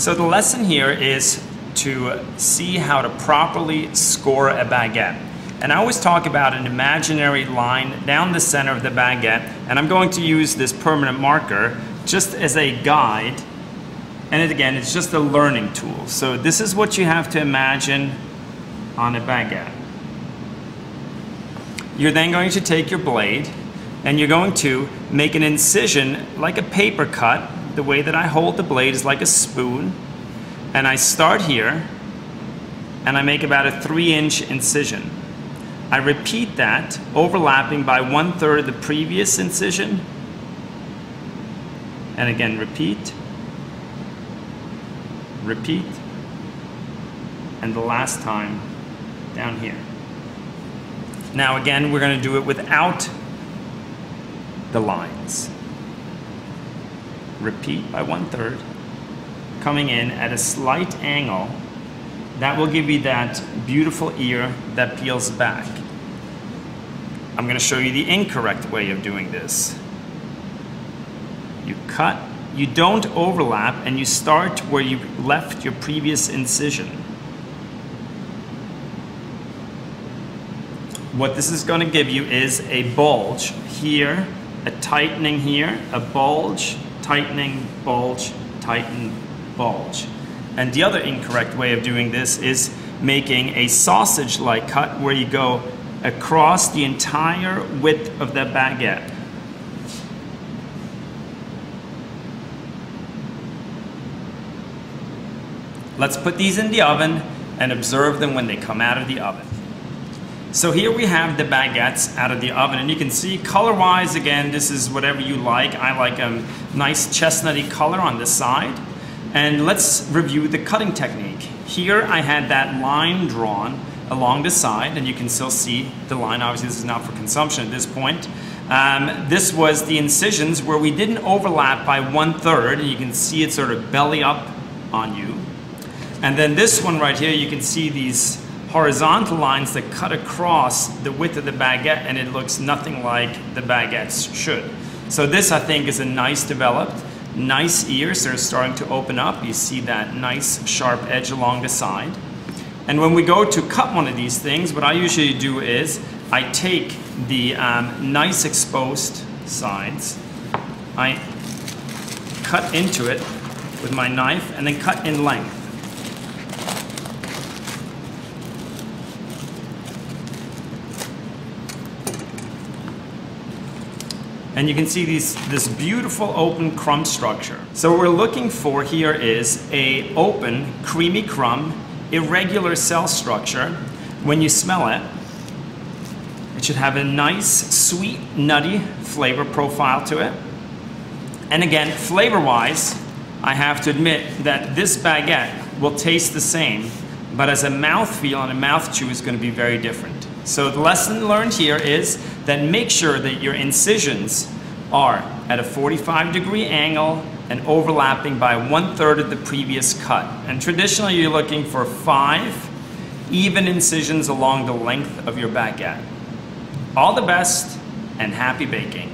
So the lesson here is to see how to properly score a baguette. And I always talk about an imaginary line down the center of the baguette, and I'm going to use this permanent marker just as a guide. And again, it's just a learning tool. So this is what you have to imagine on a baguette. You're then going to take your blade and you're going to make an incision like a paper cut. The way that I hold the blade is like a spoon. And I start here and I make about a 3-inch incision. I repeat that, overlapping by 1/3 of the previous incision. And again, repeat, repeat, and the last time down here. Now again, we're going to do it without the lines. Repeat by 1/3, coming in at a slight angle. That will give you that beautiful ear that peels back. I'm going to show you the incorrect way of doing this. You cut, you don't overlap, and you start where you left your previous incision. What this is going to give you is a bulge here, a tightening here, a bulge, tightening, bulge, tighten, bulge. And the other incorrect way of doing this is making a sausage-like cut where you go across the entire width of the baguette. Let's put these in the oven and observe them when they come out of the oven. So here we have the baguettes out of the oven, and you can see color-wise, again, this is whatever you like. I like a nice chestnutty color on the side. And let's review the cutting technique. Here I had that line drawn along the side, and you can still see the line. Obviously this is not for consumption at this point. This was the incisions where we didn't overlap by 1/3, and you can see it sort of belly up on you. And then this one right here, you can see these horizontal lines that cut across the width of the baguette, and it looks nothing like the baguettes should. So this, I think, is a nice developed, nice ears. They're starting to open up. You see that nice sharp edge along the side. And when we go to cut one of these things, what I usually do is I take the nice exposed sides, I cut into it with my knife and then cut in length. And you can see this beautiful open crumb structure. So what we're looking for here is a open, creamy crumb, irregular cell structure. When you smell it, it should have a nice, sweet, nutty flavor profile to it. And again, flavor-wise, I have to admit that this baguette will taste the same, but as a mouthfeel and a mouth chew is going to be very different. So the lesson learned here is that make sure that your incisions are at a 45-degree angle and overlapping by 1/3 of the previous cut. And traditionally you're looking for 5 even incisions along the length of your baguette. All the best and happy baking.